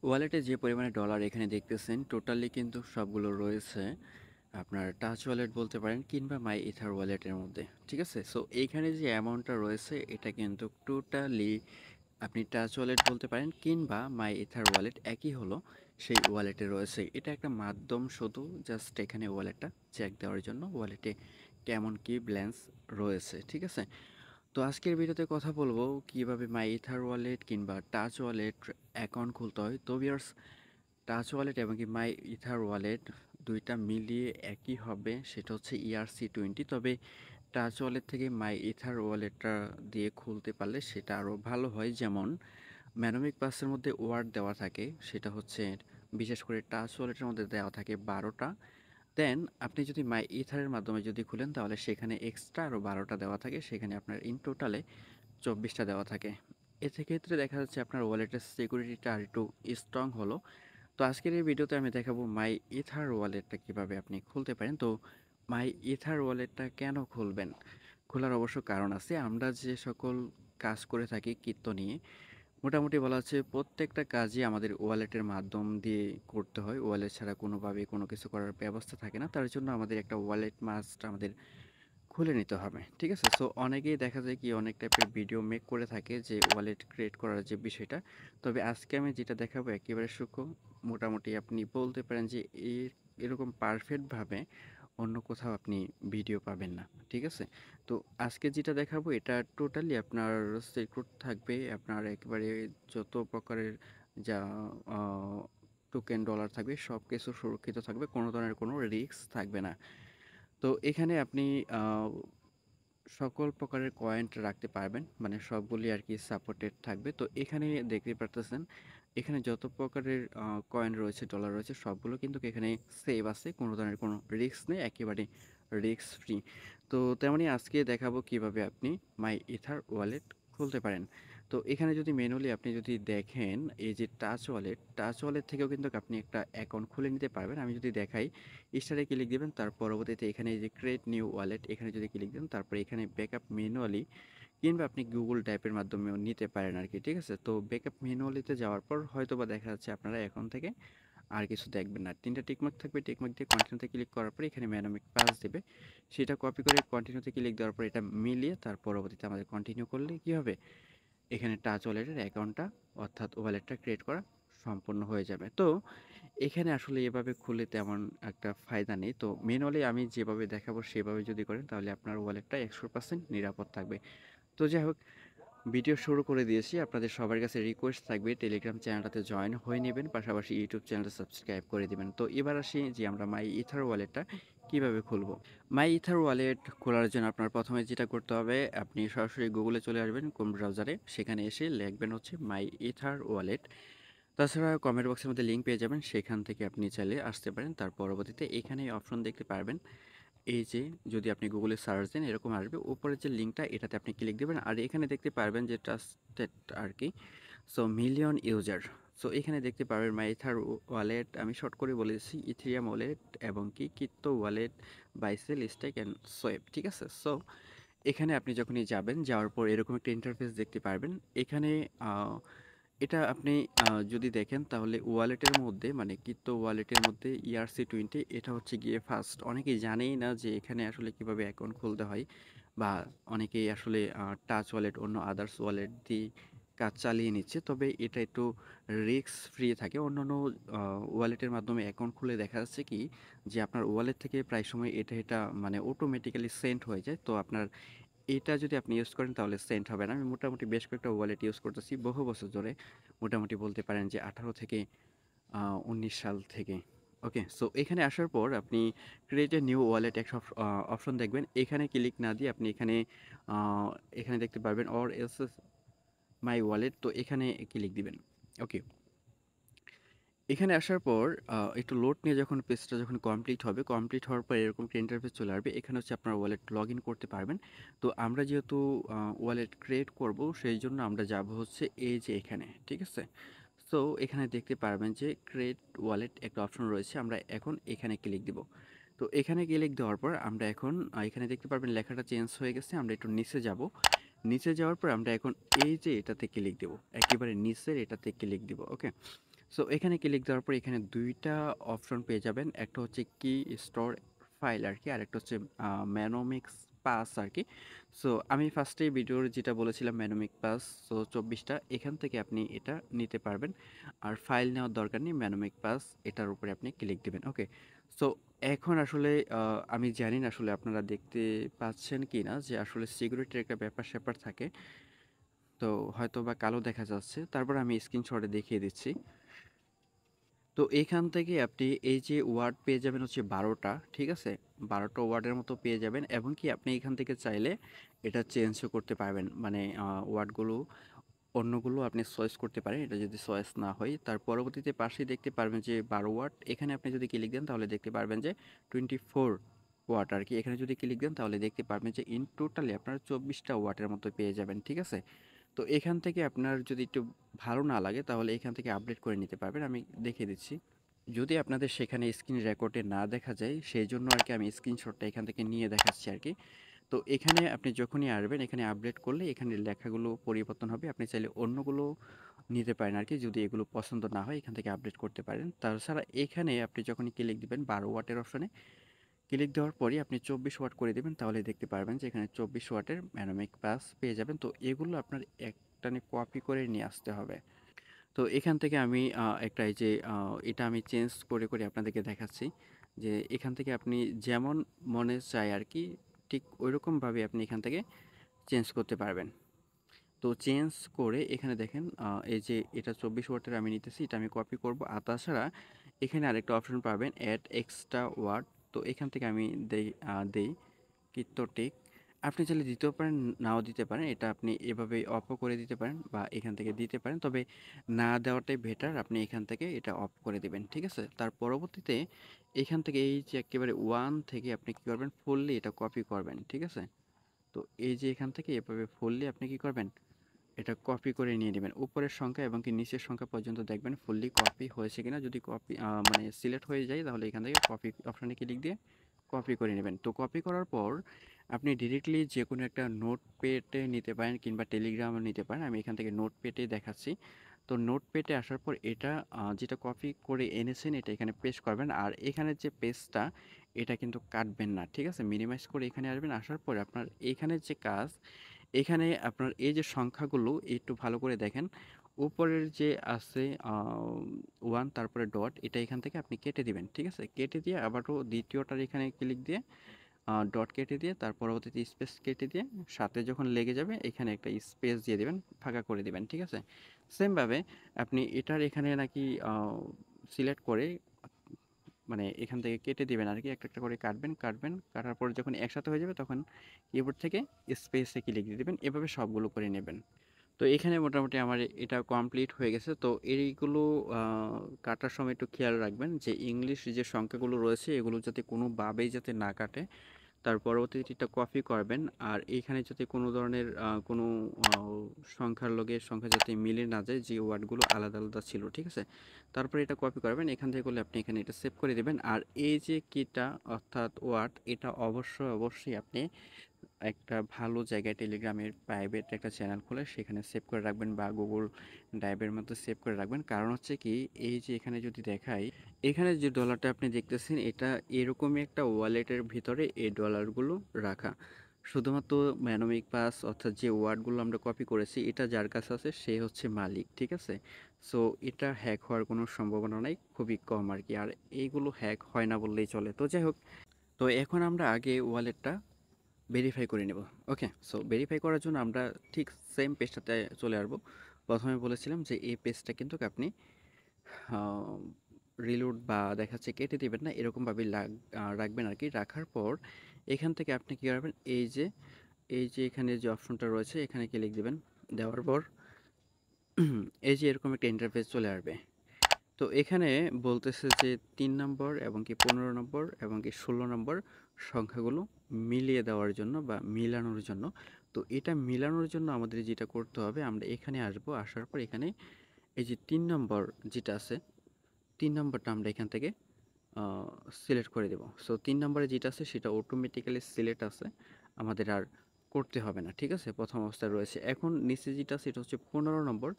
ওয়ালেটে যে পরিমাণে ডলার এখানে দেখতেছেন টোটালি কিন্তু সবগুলো রয়েছে আপনার টাচ ওয়ালেট বলতে পারেন কিংবা মাই ইথার ওয়ালেটের মধ্যে। ঠিক আছে, সো এইখানে যে অ্যামাউন্টটা রয়েছে এটা কিন্তু টোটালি আপনি টাচ ওয়ালেট বলতে পারেন কিংবা মাই ইথার ওয়ালেট একই হলো, সেই ওয়ালেটে রয়েছে। এটা একটা মাধ্যম শুধু, জাস্ট এখানে ওয়ালেটটা চেক দেওয়ার জন্য ওয়ালেটে কেমন কি ব্যালেন্স রয়েছে। ঠিক আছে, তো আজকের ভিডিওতে কথা বলবো কিভাবে মাই ইথার ওয়ালেট কিংবা টাচ ওয়ালেট অ্যাকাউন্ট খুলতে হয়। তো ভিউয়ার্স, টাচ ওয়ালেট এবং কি মাই ইথার ওয়ালেট দুইটা মিলিয়ে একই হবে, সেটা হচ্ছে ERC20। তবে টাচ ওয়ালেট থেকে মাই ইথার ওয়ালেটটা দিয়ে খুলতে পারলে সেটা আরও ভালো হয়। যেমন ম্যানোমিক পাসের মধ্যে ওয়ার্ড দেওয়া থাকে, সেটা হচ্ছে বিশেষ করে টাচ ওয়ালেটের মধ্যে দেওয়া থাকে 12টা। দেন আপনি যদি মাই ইথারের মাধ্যমে যদি খুলেন তাহলে সেখানে এক্সট্রা আরও 12টা দেওয়া থাকে, সেখানে আপনার ইন টোটালে 24টা দেওয়া থাকে। এতে ক্ষেত্রে দেখা যাচ্ছে আপনার ওয়ালেটের সিকিউরিটিটা আর একটু স্ট্রং হলো। তো আজকের এই ভিডিওতে আমি দেখাবো মাই ইথার ওয়ালেটটা কিভাবে আপনি খুলতে পারেন। তো মাই ইথার ওয়ালেটটা কেন খুলবেন, খোলার অবশ্য কারণ আছে। আমরা যে সকল কাজ করে থাকি ক্রিপ্টো নিয়ে, মোটামুটি বলা হচ্ছে প্রত্যেকটা কাজই আমাদের ওয়ালেটের মাধ্যম দিয়ে করতে হয়। ওয়ালেট ছাড়া কোনোভাবে কোনো কিছু করার ব্যবস্থা থাকে না, তার জন্য আমাদের একটা ওয়ালেট মাস্ট আমাদের খুলে নিতে হবে। ঠিক আছে, সো অনেকেই দেখা যায় কি অনেক টাইপের ভিডিও মেক করে থাকে যে ওয়ালেট ক্রিয়েট করার যে বিষয়টা। তবে আজকে আমি যেটা দেখাবো একেবারে সূক্ষ্ম, মোটামুটি আপনি বলতে পারেন যে এরকম পারফেক্টভাবে অন্য কোথাও আপনি ভিডিও পাবেন না। ঠিক আছে, তো আজকে যেটা দেখাবো এটা টোটালি আপনার সিকিউর থাকবে। আপনার একেবারে যত প্রকারের যা টোকেন ডলার থাকবে সব কিছু সুরক্ষিত থাকবে, কোনো ধরনের কোনো রিস্ক থাকবে না। তো এখানে আপনি আহ, সকল প্রকারের কয়েন রাখতে পারবেন, মানে সবগুলি আর কি সাপোর্টেড থাকবে। তো এখানে দেখতে পারতেছেন এখানে যত প্রকারের কয়েন রয়েছে, ডলার রয়েছে, সবগুলো কিন্তু এখানে সেভ আছে, কোনো ধরনের কোনো রিস্ক নেই, একেবারে রিস্ক ফ্রি। তো তেমনি আজকে দেখাবো কিভাবে আপনি মাই ইথার ওয়ালেট খুলতে পারেন। তো এখানে যদি ম্যানুয়ালি আপনি যদি দেখেন, এই যে টাচ ওয়ালেট থেকেও কিন্তু আপনি একটা অ্যাকাউন্ট খুলে নিতে পারবেন। আমি যদি দেখাই, স্টারে ক্লিক দিবেন, তার পরবর্তীতে এখানে এই যে ক্রিয়েট নিউ ওয়ালেট এখানে যদি ক্লিক দেন, তারপরে এখানে ব্যাকআপ ম্যানুয়ালি কিংবা আপনি গুগল ড্রাইভের মাধ্যমেও নিতে পারেন আর কি। ঠিক আছে, তো ব্যাকআপ ম্যানুয়ালিতে যাওয়ার পর হয়তো বা দেখা যাচ্ছে আপনারা এখন থেকে আর কিছু দেখবেন না, 3টা টিকমার্ক থাকবে, টিকমার্ক দিয়ে কন্টিনিউতে ক্লিক করার পরে এখানে ম্যানোমিক পাস দেবে, সেটা কপি করে কন্টিনিউতে ক্লিক দেওয়ার পর এটা মিলিয়ে তার পরবর্তীতে আমাদের কন্টিনিউ করলে কি হবে, এখানে টাচ ওয়ালেটের অ্যাকাউন্টটা অর্থাৎ ওয়ালেটটা ক্রিয়েট করা সম্পূর্ণ হয়ে যাবে। তো এখানে আসলে এভাবে খুললে তেমন একটা ফায়দা নেই। তো ম্যানুয়ালি আমি যেভাবে দেখাবো সেভাবে যদি করেন তাহলে আপনার ওয়ালেটটা 100% নিরাপদ থাকবে। তো যাই হোক, ভিডিও শুরু করে দিয়েছি। আপনাদের সবার কাছে রিকোয়েস্ট থাকবে টেলিগ্রাম চ্যানেলটাতে জয়েন হয়ে নেবেন, পাশাপাশি ইউটিউব চ্যানেলটা সাবস্ক্রাইব করে দিবেন। তো এবার আসি যে আমরা মাই ইথার ওয়ালেটটা কিভাবে খুলবো। মাই ইথার ওয়ালেট খোলার জন্য আপনার প্রথমে যেটা করতে হবে, আপনি সরাসরি গুগলে চলে আসবেন কোন ব্রাউজারে, সেখানে এসে লিখবেন হচ্ছে মাই ইথার ওয়ালেট। তাছাড়া কমেন্ট বক্সের মধ্যে লিঙ্ক পেয়ে যাবেন, সেখান থেকে আপনি চাইলে আসতে পারেন। তার পরবর্তীতে এখানে অপশন দেখতে পারবেন, এই যে যদি আপনি গুগলে সার্চ দেন এরকম আসবে, উপরের যে লিঙ্কটা এটাতে আপনি ক্লিক দেবেন। আর এখানে দেখতে পারবেন যে ট্রাস্টেড আর কি, সো মিলিয়ন ইউজার। সো এখানে দেখতে পারবেন মাই ইথার ওয়ালেট, আমি শর্ট করে বলেছি ইথেরিয়াম ওয়ালেট এবং কি crypto wallet, buy sell, stake and swap. ঠিক আছে, সো এখানে আপনি যখনই যাবেন, যাওয়ার পর এরকম একটা ইন্টারফেস দেখতে পারবেন। এখানে এটা আপনি যদি দেখেন তাহলে ওয়ালেটের মধ্যে, মানে ক্রিপ্টো ওয়ালেটের মধ্যে ERC20 এটা হচ্ছে গিয়ে ফার্স্ট। অনেকেই জানেই না যে এখানে আসলে কিভাবে অ্যাকাউন্ট খুলতে হয়, বা অনেকেই আসলে টাচ ওয়ালেট অন্য আদার্স ওয়ালেট দিয়ে কাজ চালিয়ে নিচ্ছে। তবে এটা একটু রিস্ক ফ্রি থাকে। অন্যান্য ওয়ালেটের মাধ্যমে অ্যাকাউন্ট খুলে দেখা যাচ্ছে কি যে আপনার ওয়ালেট থেকে প্রায় সময় এটা মানে অটোমেটিক্যালি সেন্ড হয়ে যায়। তো আপনার এটা যদি আপনি ইউজ করেন তাহলে সেন্ট হবে না। আমি মোটামুটি বেশ কয়েকটা ওয়ালেট ইউজ করতেছি বহু বছর ধরে, মোটামুটি বলতে পারেন যে 18 থেকে 19 সাল থেকে। ওকে, সো এখানে আসার পর আপনি ক্রিয়েট এ নিউ ওয়ালেট একটা অপশন দেখবেন, এখানে ক্লিক না দিয়ে আপনি এখানে দেখতে পারবেন অর এলস মাই ওয়ালেট, তো এখানে ক্লিক দিবেন। ওকে, এখানে আসার পর একটু লোড নিয়ে যখন পেজটা যখন কমপ্লিট হবে, কমপ্লিট হওয়ার পর এরকম একটা ইন্টারফেস চলে আসবে। এখানে হচ্ছে আপনার ওয়ালেট লগ ইন করতে পারবেন। তো আমরা যেহেতু ওয়ালেট ক্রিয়েট করব, সেই জন্য আমরা যাব হচ্ছে এই যে এখানে। ঠিক আছে, সো এখানে দেখতে পারবেন যে ক্রিয়েট ওয়ালেট একটা অপশন রয়েছে, আমরা এখন এখানে ক্লিক দিব। তো এখানে ক্লিক দেওয়ার পর আমরা এখন এখানে দেখতে পারবেন লেখাটা চেঞ্জ হয়ে গেছে, আমরা একটু নিচে যাব। নিচে যাওয়ার পর আমরা এখন এই যে এটাতে ক্লিক দেব, একেবারে নিচের এটাতে ক্লিক দিব। ওকে, সো এখানে ক্লিক দেওয়ার পর এখানে ২ টা অপশন পেয়ে যাবেন। একটা হচ্ছে কি স্টোর ফাইল আরকি, আরেকটা হচ্ছে ম্যানোমিক্স পাস আরকি। সো আমি ফার্স্টেই ভিডিওর যেটা বলেছিলাম ম্যানোমিক পাস, সো ২৪ টা এখান থেকে আপনি এটা নিতে পারবেন। আর ফাইল নেওয়ার দরকার নেই, ম্যানোমিক পাস এটার উপরে আপনি ক্লিক দিবেন। ওকে। সো এখন আসলে আমি জানি না আসলে আপনারা দেখতে পাচ্ছেন কিনা যে আসলে সিকিউরিটির একটা ব্যাপার-স্যাপার থাকে। তো হয়তোবা কালো দেখা যাচ্ছে। তারপর আমি স্ক্রিনশটে দেখিয়ে দিচ্ছি। তো এখান থেকে আপনি এই যে ওয়ার্ড পেয়ে যাবেন হচ্ছে ১২ টা, ঠিক আছে? ১২ টা ওয়ার্ডের মতো পেয়ে যাবেন এবং কি আপনি এখান থেকে চাইলে এটা চেঞ্জও করতে পারবেন। মানে ওয়ার্ডগুলো অন্যগুলো আপনি চয়েস করতে পারেন। এটা যদি চয়েস না হয়, তার পরবর্তীতে পাশেই দেখতে পারবেন যে ১২ ওয়াট। এখানে আপনি যদি ক্লিক দেন তাহলে দেখতে পারবেন যে 24 ওয়াট আরকি। এখানে যদি ক্লিক দেন তাহলে দেখতে পারবেন যে ইন টোটালি আপনারা ২৪ টা ওয়াটের মতো পেয়ে যাবেন, ঠিক আছে? তো এখান থেকে আপনার যদি একটু ভালো না লাগে তাহলে এখান থেকে আপডেট করে নিতে পারবেন। আমি দেখিয়ে দিচ্ছি। যদি আপনাদের সেখানে স্ক্রিন রেকর্ডে না দেখা যায়, সেজন্য আরকি আমি স্ক্রিনশটটা এখান থেকে নিয়ে দেখাচ্ছি আরকি। তো এখানে আপনি যখনই আসবেন, এখানে আপডেট করলে এখানে লেখাগুলো পরিবর্তন হবে। আপনি চাইলে অন্যগুলো নিতে পারেন আরকি। যদি এগুলো পছন্দ না হয় এখান থেকে আপডেট করতে পারেন। তাছাড়া এখানে আপনি যখনই ক্লিক দিবেন ১২ ওয়াটের অপশনে, ক্লিক দেওয়ার পরই আপনি ২৪ ওয়াট করে দিবেন, তাহলে দেখতে পারবেন যে এখানে ২৪ ওয়াটের ম্যানোমিক পাস পেয়ে যাবেন। তো এগুলো আপনার একটানে কপি করে নিয়ে আসতে হবে। তো এখান থেকে আমি একটা এই যে এটা আমি চেঞ্জ করে আপনাদেরকে দেখাচ্ছি যে এখান থেকে আপনি যেমন মনে চায় আরকি ঠিক ঐরকমভাবে আপনি এখান থেকে চেঞ্জ করতে পারবেন। তো চেঞ্জ করে এখানে দেখেন এই যে এটা ২৪ ওয়াটের আমি নিতেছি, এটা আমি কপি করব। আর তাছাড়া এখানে আরেকটা অপশন পাবেন অ্যাড এক্সট্রা ওয়াট। তো এখান থেকে আমি দেই কীর্তটিক। আপনি চাইলে দিতেও পারেন, নাও দিতে পারেন। এটা আপনি এভাবে অফও করে দিতে পারেন বা এখান থেকে দিতে পারেন। তবে না দেওয়াটাই বেটার। আপনি এখান থেকে এটা অফ করে দিবেন। ঠিক আছে? তার পরবর্তীতে এখান থেকে এই যে একেবারে 1 থেকে আপনি কি করবেন? ফুললি এটা কপি করবেন। ঠিক আছে? তো এই যে এখান থেকে এভাবে ফুললি আপনি কি করবেন? এটা কপি করে নিয়ে নেবেন। উপরের সংখ্যা এবং কি নিচের সংখ্যা পর্যন্ত দেখবেন ফুললি কপি হয়েছে কিনা। যদি কপি মানে সিলেক্ট হয়ে যায় তাহলে এখান থেকে কপি অপশনে ক্লিক দিয়ে কপি করে নেবেন। তো কপি করার পর আপনি ডিরেক্টলি যেকোনো একটা নোটপ্যাডে নিতে পারেন কিংবা টেলিগ্রামে নিতে পারেন। আমি এখান থেকে নোটপ্যাডেই দেখাচ্ছি। তো নোটপ্যাডে আসার পর এটা যেটা কপি করে এনেছেন এটা এখানে পেস্ট করবেন। আর এখানে যে পেজটা এটা কিন্তু কাটবেন না। ঠিক আছে? মিনিমাইজ করে এখানে আসবেন। আসার পর আপনার এখানের যে কাজ, এখানে আপনার এই যে সংখ্যাগুলো একটু ভালো করে দেখেন। উপরের যে আছে 1 তারপরে ডট এটা এখান থেকে আপনি কেটে দিবেন। ঠিক আছে? কেটে দিয়ে আবারও দ্বিতীয়টার এখানে ক্লিক দিয়ে ডট কেটে দিয়ে তার পরবর্তীতে স্পেস কেটে দিয়ে সাথে যখন লেগে যাবে এখানে একটা স্পেস দিয়ে দিবেন, ফাঁকা করে দিবেন। ঠিক আছে? সেম ভাবে আপনি এটার এখানে নাকি সিলেক্ট করে মানে এখান থেকে কেটে দিবেন আরকি। একটা করে কাটবেন। কাটার পর যখন একসাথে হয়ে যাবে তখন কিবোর্ড থেকে স্পেসে ক্লিক দিয়ে দিবেন। এভাবে সবগুলো করে নেবেন। তো এখানে মোটামুটি আমার এটা কমপ্লিট হয়ে গেছে। তো এইগুলো আ কাটার সময় একটু খেয়াল রাখবেন যে ইংলিশ যে সংখ্যাগুলো রয়েছে এগুলো যাতে কোনোভাবেই যাতে না কাটে। তার পরবর্তীতে এটা কপি করবেন। আর এইখানে যাতে কোনো ধরনের কোনো আ সংখ্যার লগে সংখ্যা যাতে মিলে না যায়, যে ওয়ার্ডগুলো আলাদা ছিল। ঠিক আছে? তারপরে এটা কপি করবেন। এখান থেকে করলে আপনি এখানে এটা সেভ করে দিবেন। আর এই যে কিটা অর্থাৎ ওয়ার্ড এটা অবশ্যই আপনি একটা ভালো জায়গায় টেলিগ্রামের প্রাইভেট একটা চ্যানেল খুলে সেখানে সেভ করে রাখবেন বা গুগল ড্রাইভের মধ্যে সেভ করে রাখবেন। কারণ হচ্ছে কি এই যে এখানে যদি দেখাই, এখানে যে ডলারটা আপনি দেখতেছেন এটা এরকমই একটা ওয়ালেটের ভিতরে এই ডলারগুলো রাখা। শুধুমাত্র ম্যানোমিক পাস অর্থাৎ যে ওয়ার্ডগুলো আমরা কপি করেছি এটা যার কাছে আছে সে হচ্ছে মালিক। ঠিক আছে? সো এটা হ্যাক হওয়ার কোনো সম্ভাবনা নাই, খুবই কম আরকি। আর এইগুলো হ্যাক হয় না বললেই চলে। তো যাই হোক, তো এখন আমরা আগে ওয়ালেটটা ভেরিফাই করে নেব। ওকে? সো ভেরিফাই করার জন্য আমরা ঠিক সেম পেজটাতে চলে আসবো। প্রথমে বলেছিলাম যে এই পেজটা কিন্তু আপনি আ রিলোড বা দেখা যাচ্ছে কেটে দিবেন না। এরকমভাবে রাখবেন আরকি। রাখার পর এখান থেকে আপনি কি করবেন, এই যে এখানে যে অপশনটা রয়েছে এখানে ক্লিক দিবেন। দেওয়ার পর এই যে এরকম একটা ইন্টারফেস চলে আসবে। তো এখানে বলতেছে যে ৩ নম্বর এবং কি ১৫ নম্বর এবং কি ১৬ নম্বর সংখ্যাগুলো মিলিয়ে দেওয়ার জন্য বা মিলানোর জন্য। তো এটা মিলানোর জন্য আমাদের যেটা করতে হবে, আমরা এখানে আসবো। আসার পর এখানে এই যে ৩ নম্বর যেটা আছে, ৩ নম্বরটা আমরা এখান থেকে আ সিলেক্ট করে দেব। সো ৩ নম্বরে যেটা আছে সেটা অটোমেটিক্যালি সিলেক্ট আছে। আমাদের আর করতে হবে না। ঠিক আছে? প্রথম অবস্থায় রয়েছে। এখন নিচে যেটা আছে এটা হচ্ছে ১৫ নম্বর।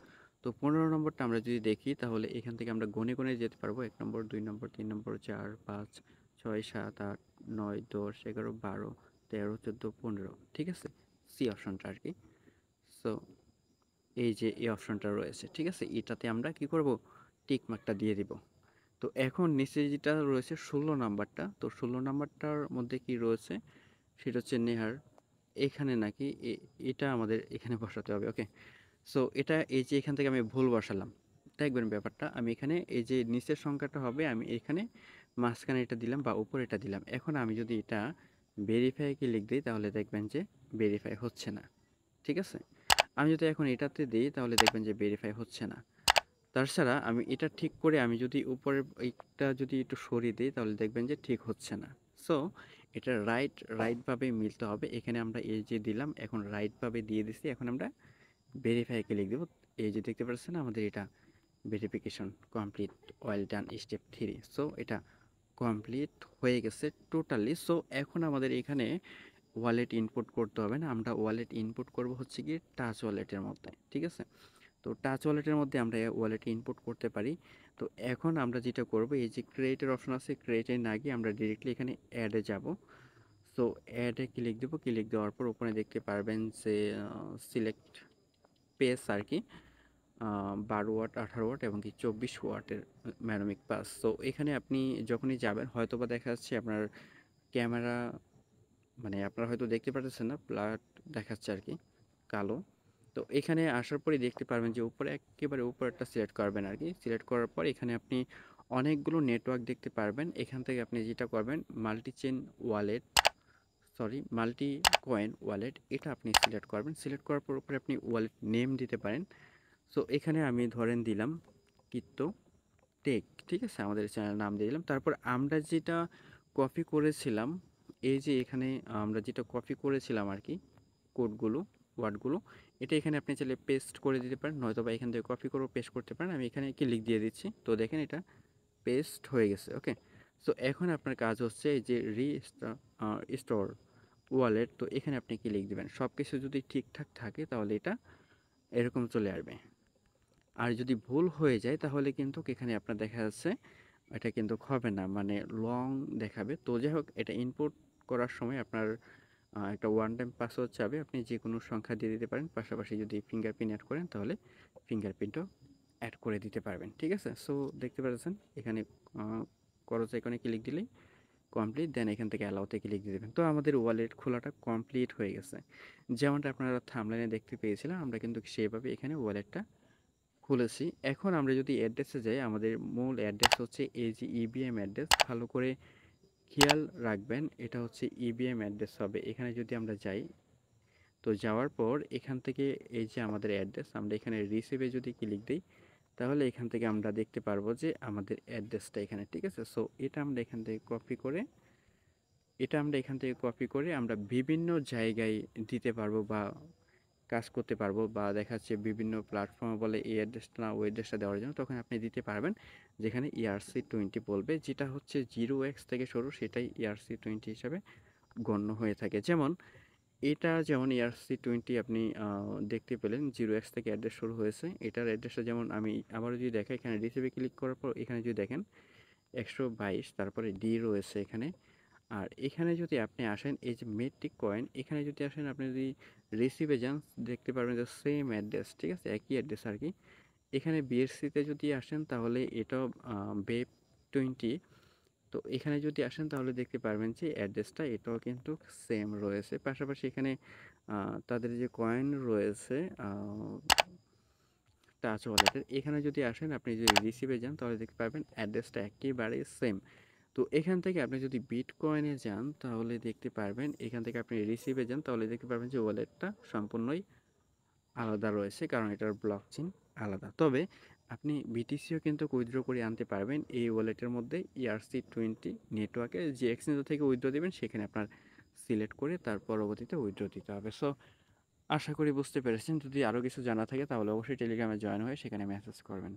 তো তো 15 নম্বরটা আমরা যদি দেখি তাহলে এখান থেকে আমরা গণে গণে যেতে পারবো 1 নম্বর 2 নম্বর 3 নম্বর 4 5 6 7 8 9 10 11 12 13 14 15 ঠিক আছে সি অপশনটা আর কি সো এই যে এই অপশনটা রয়েছে ঠিক আছে এটাতে আমরা কি করব টিক মার্কটা দিয়ে দিব তো এখন নিচে যেটা রয়েছে 16 নাম্বারটা তো 16 নাম্বারটার মধ্যে কি রয়েছে সেটা হচ্ছে নেহার এখানে নাকি এটা আমাদের এখানে বসাতে হবে ওকে সো এটা এই যে এখান থেকে আমি ভুল বসালাম দেখবেন ব্যাপারটা আমি এখানে এই যে নিচের সংখ্যাটা হবে আমি এখানে মাঝখানে এটা দিলাম বা উপরে এটা দিলাম এখন আমি যদি এটা ভেরিফাই কি লিখ দিই তাহলে দেখবেন যে ভেরিফাই হচ্ছে না ঠিক আছে আমি যদি এখন এটাতে দিই তাহলে দেখবেন যে ভেরিফাই হচ্ছে না তাছাড়া আমি এটা ঠিক করে আমি যদি উপরের এইটা যদি একটু সরিয়ে দিই তাহলে দেখবেন যে ঠিক হচ্ছে না সো এটা রাইটভাবে মিলতে হবে এখানে আমরা এই যে দিলাম এখন রাইটভাবে দিয়ে দিছি এখন আমরা ভেরিফাইকে লিখ দেবো এই যে দেখতে পাচ্ছেন আমাদের এটা verification complete well done step 3 so এটা কমপ্লিট হয়ে গেছে টোটালি সো এখন আমাদের এখানে ওয়ালেট ইনপুট করতে হবে না আমরা ওয়ালেট ইনপুট করব হচ্ছে কি টাচ ওয়ালেটের মধ্যে ঠিক আছে তো টাচ ওয়ালেটের মধ্যে আমরা ওয়ালেট ইনপুট করতে পারি তো এখন আমরা যেটা করব এই যে ক্রিয়েটের অপশন আছে ক্রিয়েটে না গিয়ে আমরা ডিরেক্টলি এখানে অ্যাডে যাব সো অ্যাডে ক্লিক দেবো ক্লিক দেওয়ার পর ওখানে দেখতে পারবেন যে সিলেক্ট পেস আর কি 12 ওয়াট 18 ওয়াট এবং কি 24 ওয়াটের ম্যানোমিক পাস সো এখানে আপনি যখনই যাবেন হয়তো বা দেখা যাচ্ছে আপনার ক্যামেরা মানে আপনারা হয়তো দেখতে পাচ্ছেন না ব্লাড দেখাচ্ছে আর কি কালো তো এখানে আসার পরে দেখতে পারবেন যে উপরে একেবারে উপরেরটা সিলেক্ট করবেন আর কি সিলেক্ট করার পর এখানে আপনি অনেকগুলো নেটওয়ার্ক দেখতে পারবেন এখান থেকে আপনি যেটা করবেন multi chain wallet multi coin wallet এটা আপনি সিলেক্ট করবেন সিলেক্ট করার পর উপরে আপনি ওয়ালেট নেম দিতে পারেন সো এখানে আমি ধরেন দিলাম কিত্তো টেক ঠিক আছে আমাদের চ্যানেল নাম দিয়ে দিলাম তারপর আমরা যেটা কপি করেছিলাম এই যে এখানে আমরা যেটা কপি করেছিলাম আর কি কোডগুলো ওয়ার্ডগুলো এটা এখানে আপনি চাইলে পেস্ট করে দিতে পারেন নয়তো বা এখান থেকে কপি করে পেস্ট করতে পারেন আমি এখানে ক্লিক দিয়ে দিচ্ছি তো দেখেন এটা পেস্ট হয়ে গেছে ওকে সো এখন আপনার কাজ হচ্ছে এই যে স্টোর ওয়ালেট তো এখানে আপনি ক্লিক দিবেন সব কিছু যদি ঠিকঠাক থাকে তাহলে এটা এরকম চলে আসবে আর যদি ভুল হয়ে যায় তাহলে কিন্তু এখানে আপনার দেখা যাচ্ছে এটা কিন্তু হবে না মানে লং দেখাবে তো যাই হোক এটা ইনপুট করার সময় আপনার একটা ওয়ান টাইম পাসওয়ার্ড চাবে আপনি যে কোনো সংখ্যা দিয়ে দিতে পারেন পাশাপাশি যদি ফিঙ্গারপ্রিন্ট অ্যাড করেন তাহলে ফিঙ্গারপ্রিন্টও অ্যাড করে দিতে পারবেন ঠিক আছে সো দেখতে পাচ্ছেন এখানে করজ আইকনে ক্লিক দিলেই কমপ্লিট দেন এখান থেকে অ্যালাউতে ক্লিক দিয়ে দেবেন তো আমাদের ওয়ালেট খোলাটা কমপ্লিট হয়ে গেছে যেমনটা আপনারা থাম্বনেইলে দেখতে পেয়েছিলেন আমরা কিন্তু সেভাবে এখানে ওয়ালেটটা খুলেছি এখন আমরা যদি অ্যাড্রেসে যাই আমাদের মূল অ্যাড্রেস হচ্ছে এই যে ইবিএম অ্যাড্রেস ভালো করে খেয়াল রাখবেন এটা হচ্ছে ইবিএম অ্যাড্রেস হবে এখানে যদি আমরা যাই তো যাওয়ার পর এখান থেকে এই যে আমাদের অ্যাড্রেস আমরা এখানে রিসিভে যদি ক্লিক দিই তাহলে এখান থেকে আমরা দেখতে পারবো যে আমাদের অ্যাড্রেসটা এখানে ঠিক আছে সো এটা আমরা এখান থেকে কপি করে আমরা বিভিন্ন জায়গায় দিতে পারবো বা কাজ করতে পারবো বা দেখা যাচ্ছে বিভিন্ন প্ল্যাটফর্মে বলে এই অ্যাড্রেসটা না ওই অ্যাড্রেসটা দেওয়ার জন্য তখন আপনি দিতে পারবেন যেখানে ERC20 বলবে যেটা হচ্ছে 0x থেকে শুরু সেটাই ERC20 হিসাবে গণ্য হয়ে থাকে যেমন এটা যেমন ERC20 আপনি দেখতে পেলেন 0x থেকে অ্যাড্রেস শুরু হয়েছে এটার অ্যাড্রেসটা যেমন আমি আবারও যদি দেখাই এখানে রিসিভে ক্লিক করার পর এখানে যদি দেখেন 122 তারপরে ডি রয়েছে এখানে আর এখানে যদি আপনি আসেন এই যে মেট্রিক কয়েন এখানে যদি আসেন আপনি যদি রিসিভে যান দেখতে পারবেন যে সেম অ্যাড্রেস ঠিক আছে একই অ্যাড্রেস আর কি এখানে বিএসসিতে যদি আসেন তাহলে এটাও বেপ 20 তো এখানে যদি আসেন তাহলে দেখতে পারবেন যে অ্যাড্রেসটা এটাও কিন্তু সেম রয়েছে পাশাপাশি এখানে তাদের যে কয়েন রয়েছে টাচ ওয়ালেটের এখানে যদি আসেন আপনি যদি রিসিভে যান তাহলে দেখতে পাবেন অ্যাড্রেসটা একেবারে সেম তো এখান থেকে আপনি যদি বিটকয়েনে যান তাহলে দেখতে পারবেন এখান থেকে আপনি রিসিভে যান তাহলে দেখতে পারবেন যে ওয়ালেটটা সম্পূর্ণই আলাদা রয়েছে কারণ এটার ব্লকচেন আলাদা তবে আপনি বিটিসিও কিন্তু উইথড্র করে আনতে পারবেন এই ওয়ালেটের মধ্যে ERC20 নেটওয়ার্কে যে এক্সচেঞ্জ থেকে উইথড্র দেবেন সেখানে আপনার সিলেক্ট করে তার পরবর্তীতে উইথড্র দিতে হবে সো আশা করি বুঝতে পেরেছেন যদি আরও কিছু জানা থাকে তাহলে অবশ্যই টেলিগ্রামে জয়েন হয়ে সেখানে মেসেজ করবেন